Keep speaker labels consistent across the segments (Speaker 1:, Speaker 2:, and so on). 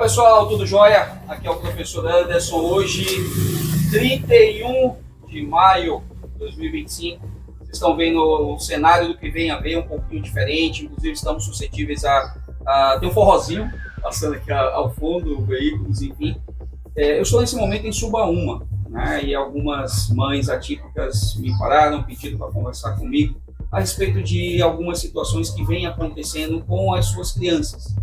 Speaker 1: pessoal, tudo jóia? Aqui é o professor Anderson. Hoje, 31 de maio de 2025. Vocês estão vendo o cenário do que vem a ver, um pouquinho diferente. Inclusive, estamos suscetíveis a ter um forrozinho passando aqui ao fundo, veículos, enfim. Eu estou nesse momento em Subaúma, né? E algumas mães atípicas me pararam, pediram para conversar comigo a respeito de algumas situações que vêm acontecendo com as suas crianças.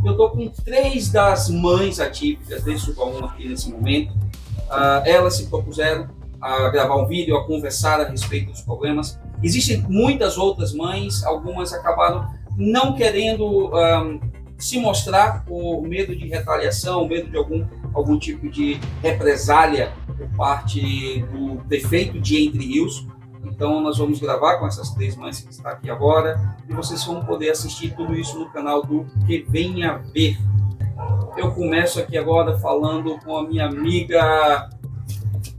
Speaker 1: Eu estou com 3 das mães atípicas de Subaúma aqui nesse momento. Elas se propuseram a gravar um vídeo, a conversar a respeito dos problemas. Existem muitas outras mães, algumas acabaram não querendo se mostrar por medo de retaliação, medo de algum tipo de represália por parte do prefeito de Entre Rios. Então nós vamos gravar com essas 3 mães que estão aqui agora e vocês vão poder assistir tudo isso no canal do Que Venha Ver. Eu começo aqui agora falando com a minha amiga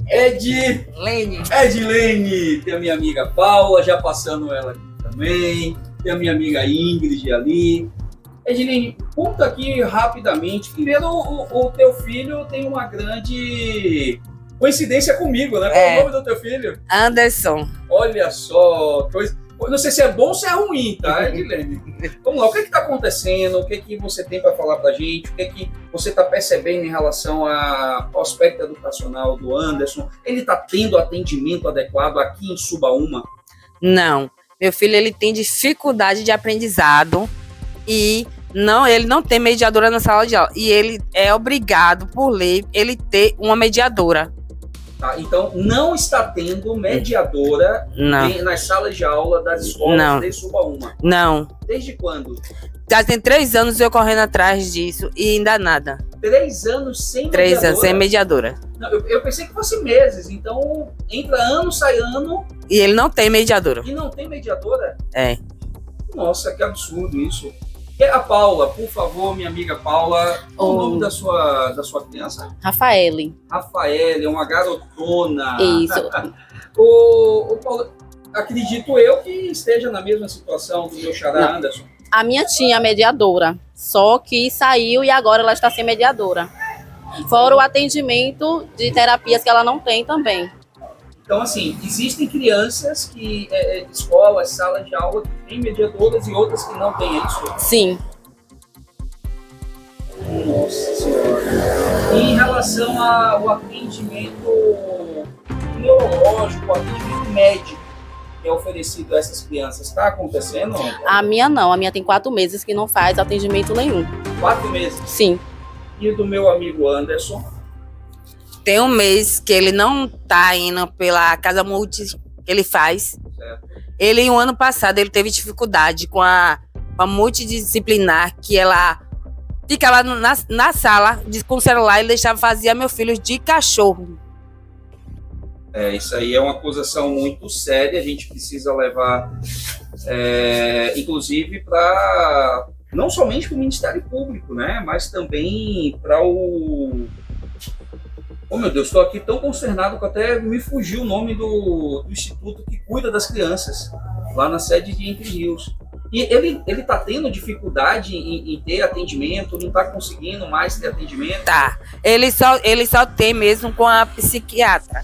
Speaker 1: Edilene. Tem a minha amiga Paula, já passando ela aqui também. Tem a minha amiga Ingrid ali. Edilene, conta aqui rapidamente. Primeiro, o teu filho tem uma grande coincidência comigo, né? Qual é o nome do teu filho?
Speaker 2: Anderson.
Speaker 1: Olha só, coisa. Não sei se é bom ou se é ruim, tá, Edilene? Vamos lá, o que está acontecendo? O que você tem para falar para a gente? O que você está percebendo em relação ao aspecto educacional do Anderson? Ele está tendo atendimento adequado aqui em Subaúma?
Speaker 2: Não. Meu filho, ele tem dificuldade de aprendizado e ele não tem mediadora na sala de aula. E ele é obrigado, por lei, ele ter uma mediadora.
Speaker 1: Tá, então, não está tendo mediadora nas salas de aula das escolas de Subaúma?
Speaker 2: Não.
Speaker 1: Desde quando?
Speaker 2: Já tem 3 anos eu correndo atrás disso e ainda nada.
Speaker 1: 3 anos sem mediadora?
Speaker 2: 3 anos sem mediadora.
Speaker 1: Não, eu pensei que fosse meses, então entra ano, sai ano.
Speaker 2: E ele não tem mediadora.
Speaker 1: E não tem mediadora?
Speaker 2: É.
Speaker 1: Nossa, que absurdo isso. E a Paula, por favor, minha amiga Paula, qual o nome da sua criança?
Speaker 3: Rafaele,
Speaker 1: é uma garotona.
Speaker 3: Isso.
Speaker 1: O Paulo, acredito eu que esteja na mesma situação do meu xará Anderson.
Speaker 3: A minha tinha mediadora, só que saiu e agora ela está sem mediadora. Fora o atendimento de terapias que ela não tem também.
Speaker 1: Então, assim, existem crianças que, escolas, salas de aula, que têm mediadoras e outras que não têm, é isso?
Speaker 3: Sim.
Speaker 1: Nossa Senhora. E em relação ao atendimento neurológico, o atendimento médico que é oferecido a essas crianças, está acontecendo?
Speaker 3: A minha não, a minha tem 4 meses que não faz atendimento nenhum.
Speaker 1: 4 meses?
Speaker 3: Sim.
Speaker 1: E do meu amigo Anderson?
Speaker 2: Tem 1 mês que ele não tá indo pela casa multi que ele faz.
Speaker 1: Certo.
Speaker 2: Ele, o ano passado, ele teve dificuldade com a multidisciplinar, que ela fica lá na sala com o celular e fazia meu filho de cachorro.
Speaker 1: Isso aí é uma acusação muito séria, a gente precisa levar, inclusive, para não somente para o Ministério Público, né, mas também para o... Oh, meu Deus, estou aqui tão consternado que até me fugiu o nome do instituto que cuida das crianças, lá na sede de Entre Rios. E ele está tendo dificuldade em ter atendimento, não está conseguindo mais ter atendimento?
Speaker 2: Tá. Ele só tem mesmo com a psiquiatra.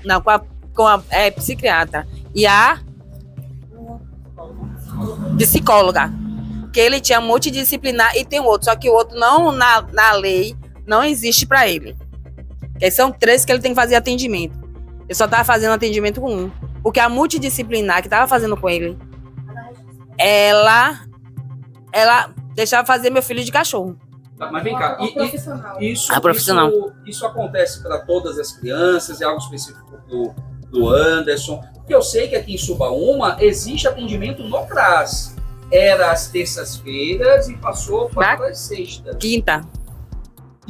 Speaker 2: Não, com a psiquiatra. E a psicóloga. Que ele tinha multidisciplinar e tem outro. Só que o outro não, na lei, não existe para ele. Porque são 3 que ele tem que fazer atendimento. Ele só estava fazendo atendimento com 1. Porque a multidisciplinar que estava fazendo com ele, ela deixava fazer meu filho de cachorro.
Speaker 1: Mas vem cá, isso acontece para todas as crianças? É algo específico do Anderson? Porque eu sei que aqui em Subaúma existe atendimento no CRAS. Era às terças-feiras e passou para as sextas.
Speaker 2: Quinta.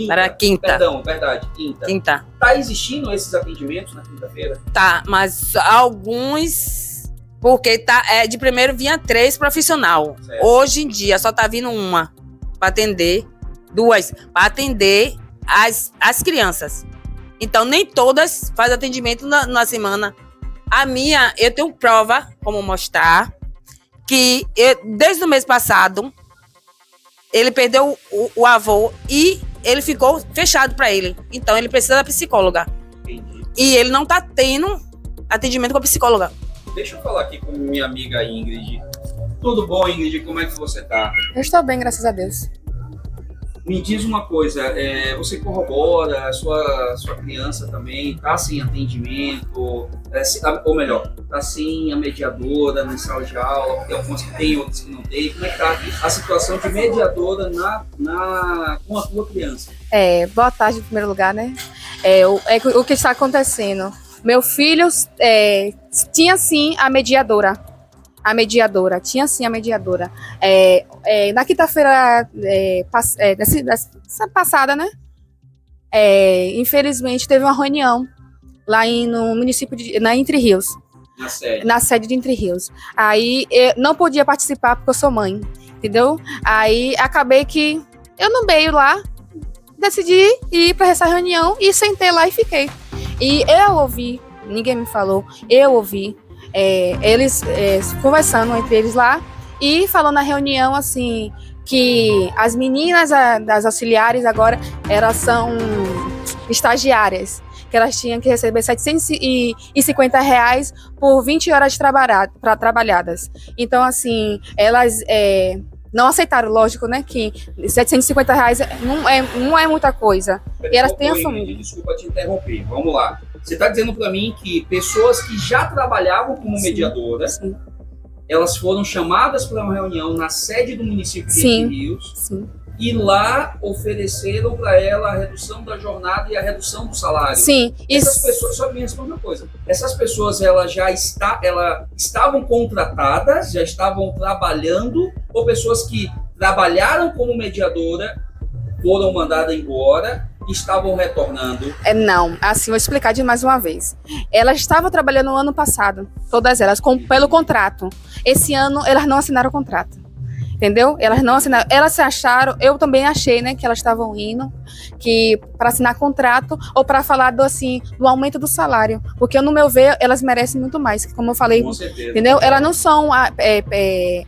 Speaker 2: Para quinta.
Speaker 1: Perdão, verdade, quinta. Tá existindo esses atendimentos na quinta-feira?
Speaker 2: Tá, mas alguns... Porque de primeiro vinha 3 profissional. Certo. Hoje em dia só tá vindo 1 para atender, 2 para atender as crianças. Então nem todas fazem atendimento na semana. A minha, eu tenho prova, como mostrar, que desde o mês passado, ele perdeu o avô e ele ficou fechado para ele. Então ele precisa da psicóloga.
Speaker 1: Entendi.
Speaker 2: E ele não tá tendo atendimento com a psicóloga.
Speaker 1: Deixa eu falar aqui com minha amiga Ingrid. Tudo bom, Ingrid? Como é que você tá?
Speaker 4: Eu estou bem, graças a Deus.
Speaker 1: Me diz uma coisa, você corrobora, a sua criança também está sem atendimento, ou melhor, está sem a mediadora na sala de aula, tem algumas que tem, outras que não tem. Como é que está a situação de mediadora com a tua criança?
Speaker 4: Boa tarde, em primeiro lugar, né? O que está acontecendo? Meu filho tinha sim a mediadora. Tinha sim a mediadora. Na quinta-feira passada, né? Infelizmente teve uma reunião lá no município na Entre Rios. Na sede de Entre Rios. Aí eu não podia participar porque eu sou mãe, entendeu? Aí acabei que eu no meio lá decidi ir para essa reunião e sentei lá e fiquei. E eu ouvi, ninguém me falou, eu ouvi eles conversando entre eles lá e falando na reunião assim que as meninas das auxiliares agora elas são estagiárias, que elas tinham que receber R$750 por 20 horas trabalhadas. Então assim, elas não aceitaram, lógico, né, que R$750 não é muita coisa. E elas têm a família.
Speaker 1: Desculpa te interromper, vamos lá. Você está dizendo para mim que pessoas que já trabalhavam como mediadora, sim, elas foram chamadas para uma reunião na sede do município de Entre Rios,
Speaker 4: sim,
Speaker 1: e lá ofereceram para ela a redução da jornada e a redução do salário.
Speaker 4: Sim.
Speaker 1: Essas pessoas, só me responde uma coisa, essas pessoas elas estavam contratadas, já estavam trabalhando, ou pessoas que trabalharam como mediadora foram mandadas embora, estavam retornando?
Speaker 4: Não, assim, vou explicar de mais uma vez. Elas estavam trabalhando no ano passado, todas elas, pelo contrato. Esse ano, elas não assinaram o contrato. Entendeu? Elas não assinaram. Elas se acharam, eu também achei, né, que elas estavam indo para assinar contrato ou para falar do aumento do salário. Porque, no meu ver, elas merecem muito mais. Como eu falei,
Speaker 1: com certeza,
Speaker 4: entendeu? Elas não são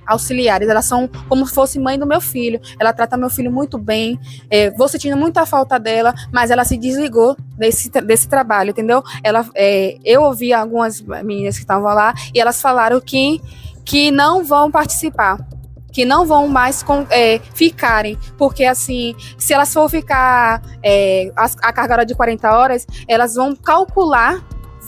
Speaker 4: auxiliares, elas são como se fosse mãe do meu filho. Ela trata meu filho muito bem. Vou sentindo muita falta dela, mas ela se desligou desse trabalho, entendeu? Eu ouvi algumas meninas que estavam lá e elas falaram que não vão participar, que não vão mais ficarem, porque assim, se elas for ficar a carga hora de 40 horas, elas vão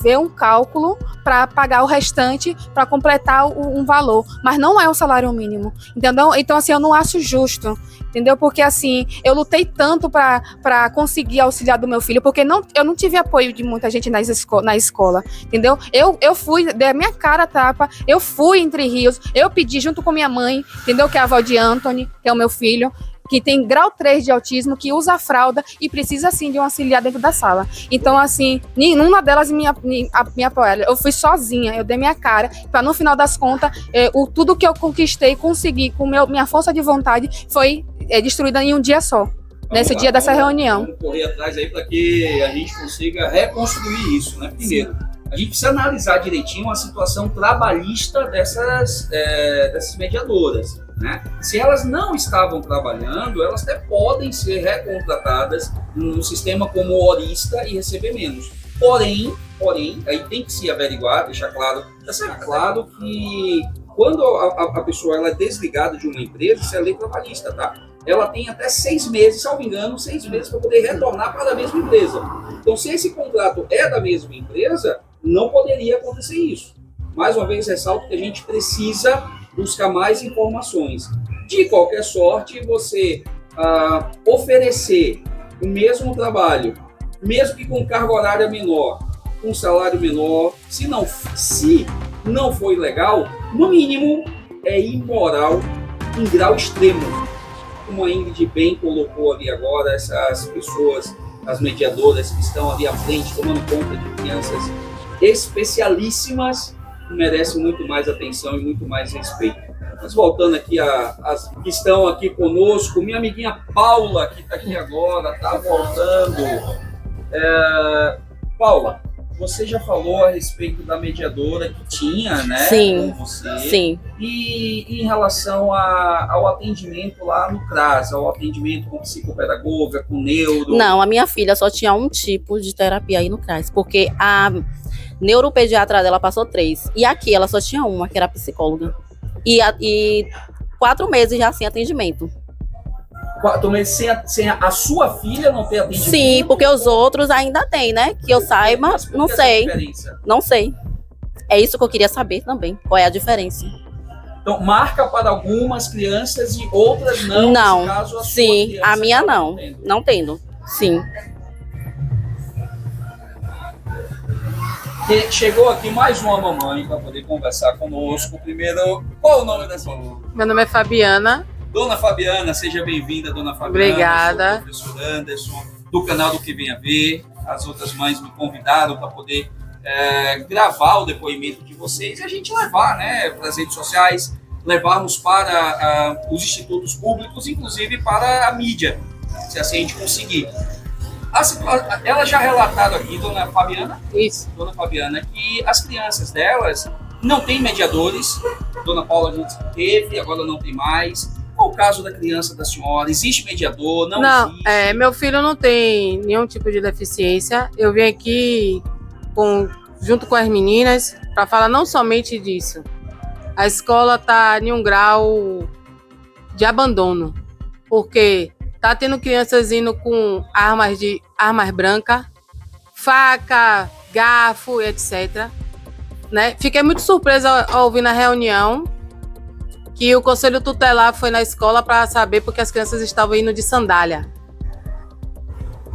Speaker 4: ver um cálculo para pagar o restante, para completar um valor, mas não é um salário mínimo, entendeu? Então assim, eu não acho justo, entendeu? Porque assim, eu lutei tanto para conseguir auxiliar do meu filho, porque eu não tive apoio de muita gente na escola, entendeu? Eu fui, dei a minha cara a tapa, eu fui Entre Rios, eu pedi junto com minha mãe, entendeu? Que é a avó de Anthony, que é o meu filho, que tem grau 3 de autismo, que usa fralda e precisa, assim, de um auxiliar dentro da sala. Então, assim, nenhuma delas me apoiaram. Eu fui sozinha, eu dei minha cara, para no final das contas, tudo que eu conquistei, consegui, com minha força de vontade, foi destruída em um dia só. Nesse dia dessa reunião.
Speaker 1: Vamos correr atrás aí para que a gente consiga reconstruir isso, né? Primeiro, a gente precisa analisar direitinho a situação trabalhista dessas mediadoras, né? Se elas não estavam trabalhando, elas até podem ser recontratadas no sistema como horista e receber menos. Porém, aí tem que se averiguar, deixar claro que quando a pessoa ela é desligada de uma empresa, isso é lei trabalhista, tá? Ela tem até 6 meses, salvo engano, 6 meses para poder retornar para a mesma empresa. Então, se esse contrato é da mesma empresa, não poderia acontecer isso. Mais uma vez, ressalto que a gente precisa buscar mais informações. De qualquer sorte, você oferecer o mesmo trabalho, mesmo que com carga horária menor, com salário menor, se não for ilegal, no mínimo é imoral em grau extremo. Como a Ingrid bem colocou ali agora, essas pessoas, as mediadoras que estão ali à frente, tomando conta de crianças especialíssimas, merecem muito mais atenção e muito mais respeito. Mas voltando aqui as que estão aqui conosco, minha amiguinha Paula, que está aqui agora, está voltando. Paula, você já falou a respeito da mediadora que tinha, né?
Speaker 3: Sim,
Speaker 1: Com você.
Speaker 3: sim.
Speaker 1: E em relação ao atendimento lá no CRAS, ao atendimento com psicopedagoga, com neuro?
Speaker 3: Não, a minha filha só tinha um tipo de terapia aí no CRAS, porque a neuropediatra dela passou 3. E aqui ela só tinha uma, que era psicóloga. E 4 meses já sem atendimento.
Speaker 1: 4 meses sem a sua filha não ter atendimento?
Speaker 3: Sim, porque os outros ainda tem, né? Que eu saiba,
Speaker 1: Mas por
Speaker 3: não
Speaker 1: que essa
Speaker 3: sei.
Speaker 1: diferença?
Speaker 3: Não sei. É isso que eu queria saber também. Qual é a diferença?
Speaker 1: Então, marca para algumas crianças e outras não.
Speaker 3: Não.
Speaker 1: Nesse caso, a sua
Speaker 3: Sim,
Speaker 1: criança
Speaker 3: a minha
Speaker 1: acaba
Speaker 3: não.
Speaker 1: tendo.
Speaker 3: Não tendo. Sim.
Speaker 1: E chegou aqui mais uma mamãe para poder conversar conosco. Primeiro, qual é o nome dessa mamãe?
Speaker 5: Meu nome é Fabiana.
Speaker 1: Dona Fabiana, seja bem-vinda, Dona Fabiana.
Speaker 5: Obrigada.
Speaker 1: Eu sou o professor Anderson, do canal do Que Vem a Ver. As outras mães me convidaram para poder gravar o depoimento de vocês e a gente levar, né, para as redes sociais, levarmos para os institutos públicos, inclusive para a mídia, se assim a gente conseguir. Ela já relataram aqui, Dona Fabiana,
Speaker 5: Isso.
Speaker 1: Dona Fabiana, que as crianças delas não têm mediadores. Dona Paula a gente teve, agora não tem mais. Qual o caso da criança da senhora? Existe mediador? Não existe?
Speaker 5: Meu filho não tem nenhum tipo de deficiência. Eu vim aqui junto com as meninas para falar não somente disso. A escola está em um grau de abandono, porque tá tendo crianças indo com armas brancas, faca, garfo, etc. Né? Fiquei muito surpresa ao ouvir na reunião que o conselho tutelar foi na escola para saber porque as crianças estavam indo de sandália.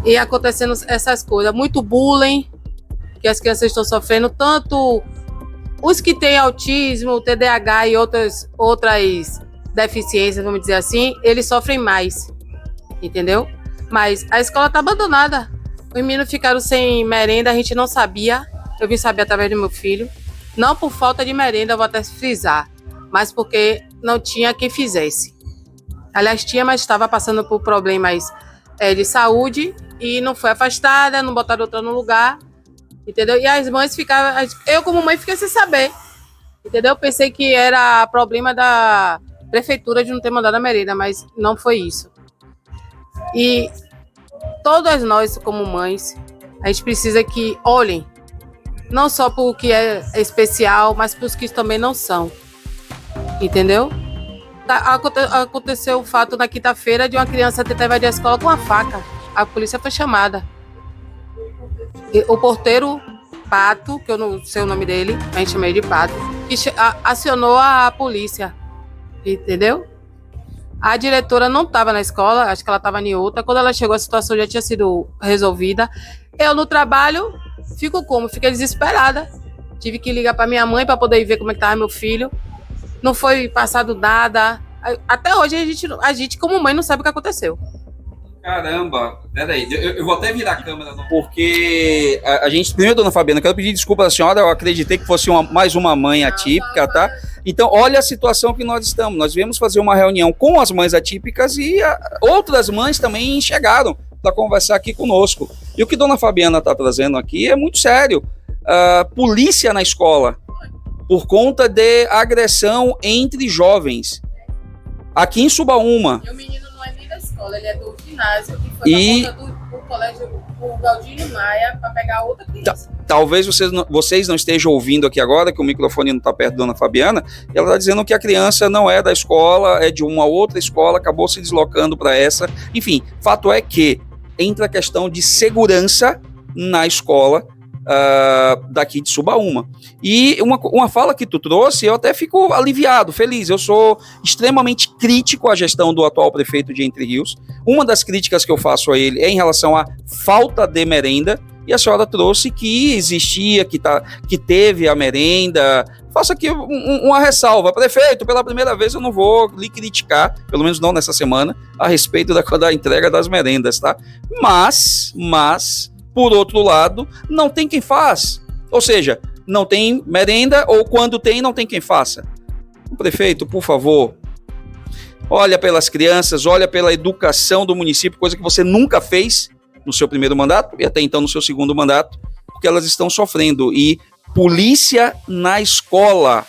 Speaker 5: E acontecendo essas coisas, muito bullying que as crianças estão sofrendo, tanto os que têm autismo, TDAH e outras deficiências, vamos dizer assim, eles sofrem mais, entendeu? Mas a escola está abandonada. Os meninos ficaram sem merenda, a gente não sabia. Eu vim saber através do meu filho. Não por falta de merenda, eu vou até frisar, mas porque não tinha quem fizesse. Aliás, tinha, mas estava passando por problemas de saúde e não foi afastada, não botaram outra no lugar, entendeu? E as mães ficavam... Eu, como mãe, fiquei sem saber, entendeu? Eu pensei que era problema da prefeitura de não ter mandado a merenda, mas não foi isso. E todas nós, como mães, a gente precisa que olhem, não só para o que é especial, mas para os que também não são. Entendeu? Aconteceu o fato na quinta-feira de uma criança tentar invadir a escola com uma faca. A polícia foi chamada. E o porteiro Pato, que eu não sei o nome dele, a gente chama ele de Pato, que acionou a polícia. Entendeu? A diretora não estava na escola, acho que ela estava em outra. Quando ela chegou, a situação já tinha sido resolvida. Eu, no trabalho, fiquei desesperada. Tive que ligar para minha mãe para poder ver como é que estava meu filho. Não foi passado nada. Até hoje a gente como mãe não sabe o que aconteceu.
Speaker 1: Caramba, peraí, eu vou até virar a câmera, porque a gente... Primeiro, Dona Fabiana, quero pedir desculpa à senhora, eu acreditei que fosse mais uma mãe atípica, tá? Então, olha a situação que nós estamos. Nós viemos fazer uma reunião com as mães atípicas e outras mães também chegaram para conversar aqui conosco. E o que Dona Fabiana está trazendo aqui é muito sério. Polícia na escola, por conta de agressão entre jovens. Aqui em Subaúma.
Speaker 5: E o menino não é nem da escola, ele é do ginásio, que foi por conta do colégio o Galdino Maia para pegar outra criança.
Speaker 1: Talvez vocês não estejam ouvindo aqui agora, que o microfone não está perto da Dona Fabiana, e ela está dizendo que a criança não é da escola, é de uma outra escola, acabou se deslocando para essa. Enfim, fato é que entra a questão de segurança na escola daqui de Subaúma. E uma fala que tu trouxe, eu até fico aliviado, feliz. Eu sou extremamente crítico à gestão do atual prefeito de Entre Rios. Uma das críticas que eu faço a ele é em relação à falta de merenda, e a senhora trouxe que existia, que teve a merenda. Faço aqui uma ressalva. Prefeito, pela primeira vez eu não vou lhe criticar, pelo menos não nessa semana, a respeito da entrega das merendas, tá? Mas, por outro lado, não tem quem faz. Ou seja, não tem merenda, ou quando tem, não tem quem faça. Prefeito, por favor, olha pelas crianças, olha pela educação do município, coisa que você nunca fez no seu primeiro mandato e até então no seu segundo mandato. porque elas estão sofrendo. E polícia na escola,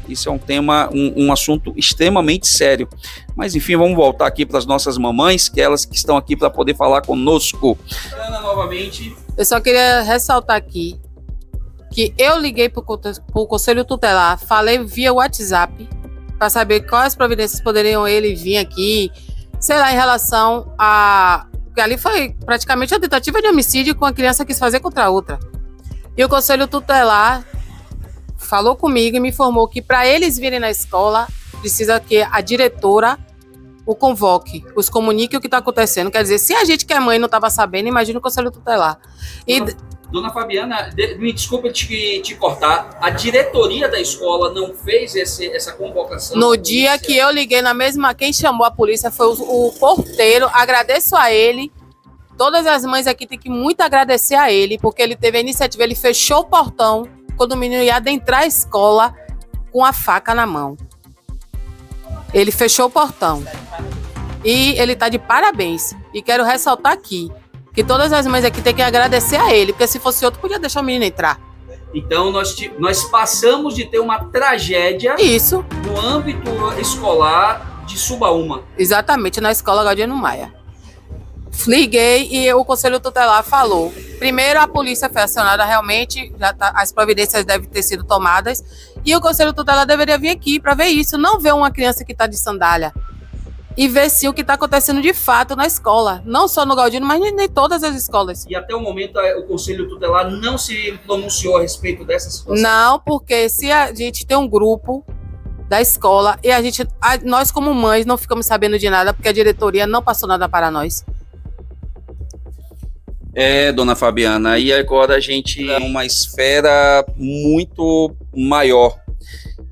Speaker 1: isso é um tema, um assunto extremamente sério. Mas enfim, vamos voltar aqui para as nossas mamães, que elas que estão aqui para poder falar conosco. Ana, novamente.
Speaker 5: Eu só queria ressaltar aqui que eu liguei para o Conselho Tutelar, falei via WhatsApp, para saber quais providências poderiam ele vir aqui, sei lá, em relação a... Porque ali foi praticamente uma tentativa de homicídio com a criança quis fazer contra a outra. E o Conselho Tutelar falou comigo e me informou que para eles virem na escola, precisa que a diretora o convoque, os comunique o que está acontecendo. Quer dizer, se a gente que é mãe não estava sabendo, imagina o Conselho Tutelar. E...
Speaker 1: Dona Fabiana, me desculpa te cortar, a diretoria da escola não fez essa convocação?
Speaker 5: No dia que eu liguei na mesma, quem chamou a polícia foi o porteiro, agradeço a ele. Todas as mães aqui têm que muito agradecer a ele, porque ele teve a iniciativa, ele fechou o portão quando o menino ia adentrar a escola com a faca na mão. Ele fechou o portão. E ele está de parabéns. E quero ressaltar aqui que todas as mães aqui têm que agradecer a ele, porque se fosse outro, podia deixar o menino entrar.
Speaker 1: Então, nós passamos de ter uma tragédia
Speaker 5: Isso.
Speaker 1: no âmbito escolar de Subaúma.
Speaker 5: Exatamente, na escola Gaudiano Maia. Liguei e o Conselho Tutelar falou. Primeiro, a polícia foi acionada, realmente, as providências devem ter sido tomadas, e o Conselho Tutelar deveria vir aqui para ver isso, não ver uma criança que está de sandália. E ver se o que está acontecendo de fato na escola. Não só no Gaudiano, mas nem todas as escolas.
Speaker 1: E até o momento o Conselho Tutelar não se pronunciou a respeito dessa situação?
Speaker 5: Não, porque se a gente tem um grupo da escola e nós como mães não ficamos sabendo de nada, porque a diretoria não passou nada para nós.
Speaker 1: Dona Fabiana, e agora a gente é uma esfera muito maior.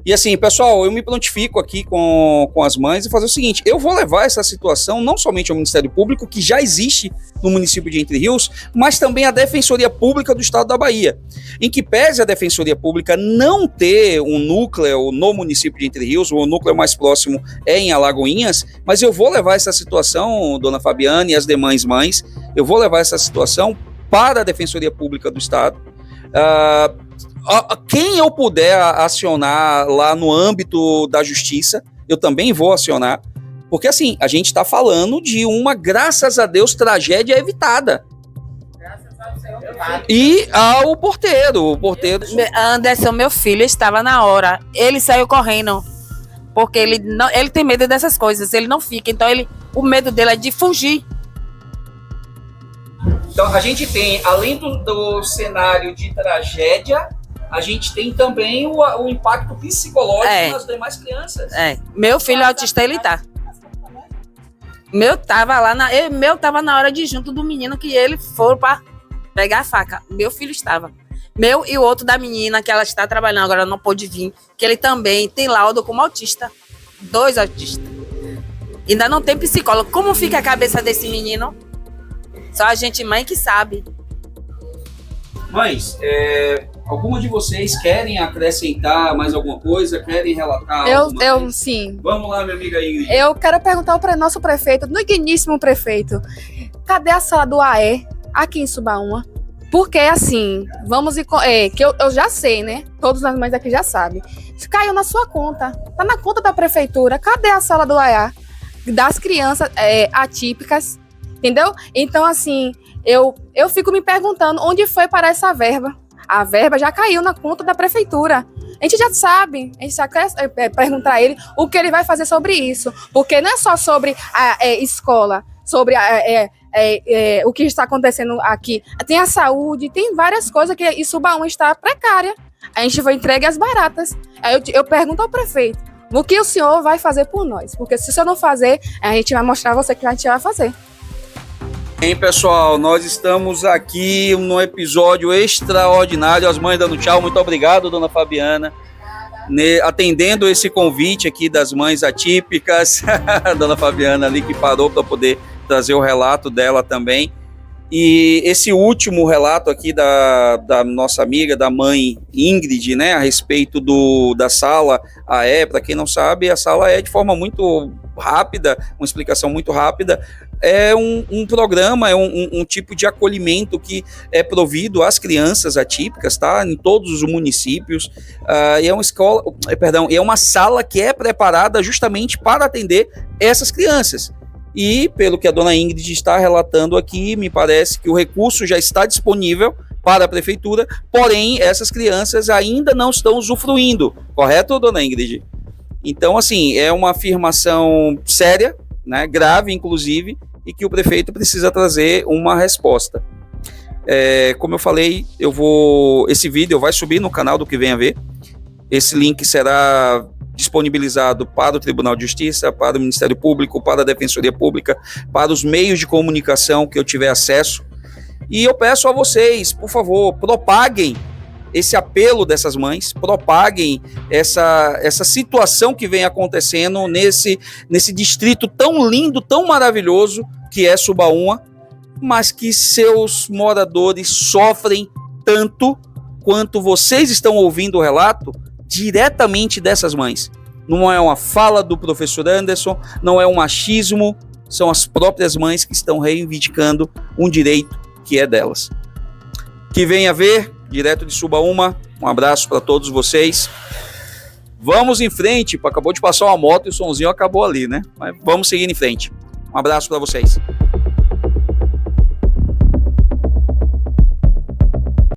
Speaker 1: E assim, pessoal, eu me prontifico aqui com as mães e fazer o seguinte, eu vou levar essa situação não somente ao Ministério Público, que já existe no município de Entre Rios, mas também à Defensoria Pública do Estado da Bahia, em que pese a Defensoria Pública não ter um núcleo no município de Entre Rios, o núcleo mais próximo é em Alagoinhas, mas eu vou levar essa situação, Dona Fabiana e as demais mães, eu vou levar essa situação para a Defensoria Pública do Estado. Quem eu puder acionar lá no âmbito da justiça, eu também vou acionar, porque assim, a gente está falando de uma, graças a Deus, tragédia evitada. E o porteiro.
Speaker 2: Anderson, meu filho, estava na hora. Ele saiu correndo, porque ele tem medo dessas coisas, ele não fica, então o medo dele é de fugir.
Speaker 1: Então a gente tem, além do cenário de tragédia, a gente tem também o impacto psicológico nas demais crianças.
Speaker 2: Meu filho autista, ele tá. Meu tava na hora de ir junto do menino que ele for para pegar a faca. Meu filho estava. Meu e o outro da menina, que ela está trabalhando agora, não pôde vir, que ele também tem laudo como autista. 2 autistas. Ainda não tem psicólogo. Como fica a cabeça desse menino? Só a gente, mãe, que sabe.
Speaker 1: Mães, alguma de vocês querem acrescentar mais alguma coisa? Querem relatar?
Speaker 4: Eu sim.
Speaker 1: Vamos lá, minha amiga Ingrid.
Speaker 4: Eu quero perguntar para o nosso prefeito, no digníssimo prefeito, cadê a sala do AE aqui em Subaúma? Porque assim, que eu já sei, né? Todas as mães aqui já sabem. Caiu na sua conta, tá na conta da prefeitura. Cadê a sala do AE das crianças atípicas? Entendeu? Então, assim, eu fico me perguntando onde foi parar essa verba. A verba já caiu na conta da prefeitura. A gente já sabe, a gente só quer perguntar a ele o que ele vai fazer sobre isso. Porque não é só sobre a escola, sobre o que está acontecendo aqui. Tem a saúde, tem várias coisas que em Subaúma está precária. A gente vai entregue às baratas. Aí eu pergunto ao prefeito, o que o senhor vai fazer por nós? Porque se o senhor não fazer, a gente vai mostrar a você que a gente vai fazer.
Speaker 1: Bem, pessoal, nós estamos aqui num episódio extraordinário. As mães dando tchau. Muito obrigado, Dona Fabiana, atendendo esse convite aqui das mães atípicas. A Dona Fabiana ali que parou para poder trazer o relato dela também. E esse último relato aqui da nossa amiga, da mãe Ingrid, né, a respeito da sala AE, para quem não sabe, a sala AE de forma muito rápida, uma explicação muito rápida, é um programa, é um tipo de acolhimento que é provido às crianças atípicas, tá? Em todos os municípios. E é uma sala que é preparada justamente para atender essas crianças. E, pelo que a dona Ingrid está relatando aqui, me parece que o recurso já está disponível para a prefeitura, porém, essas crianças ainda não estão usufruindo, correto, dona Ingrid? Então, assim, é uma afirmação séria, né, grave, inclusive, e que o prefeito precisa trazer uma resposta. Como eu falei, esse vídeo vai subir no canal do Que Venha Ver. Esse link será disponibilizado para o Tribunal de Justiça, para o Ministério Público, para a Defensoria Pública, para os meios de comunicação que eu tiver acesso. E eu peço a vocês, por favor, propaguem esse apelo dessas mães, propaguem essa situação que vem acontecendo nesse distrito tão lindo, tão maravilhoso, que é Subaúma, mas que seus moradores sofrem tanto quanto vocês estão ouvindo o relato diretamente dessas mães. Não é uma fala do professor Anderson, não é um machismo, são as próprias mães que estão reivindicando um direito que é delas. Que Venha Ver, direto de Subaúma, um abraço para todos vocês. Vamos em frente, acabou de passar uma moto e o sonzinho acabou ali, né? Mas vamos seguir em frente. Um abraço para vocês.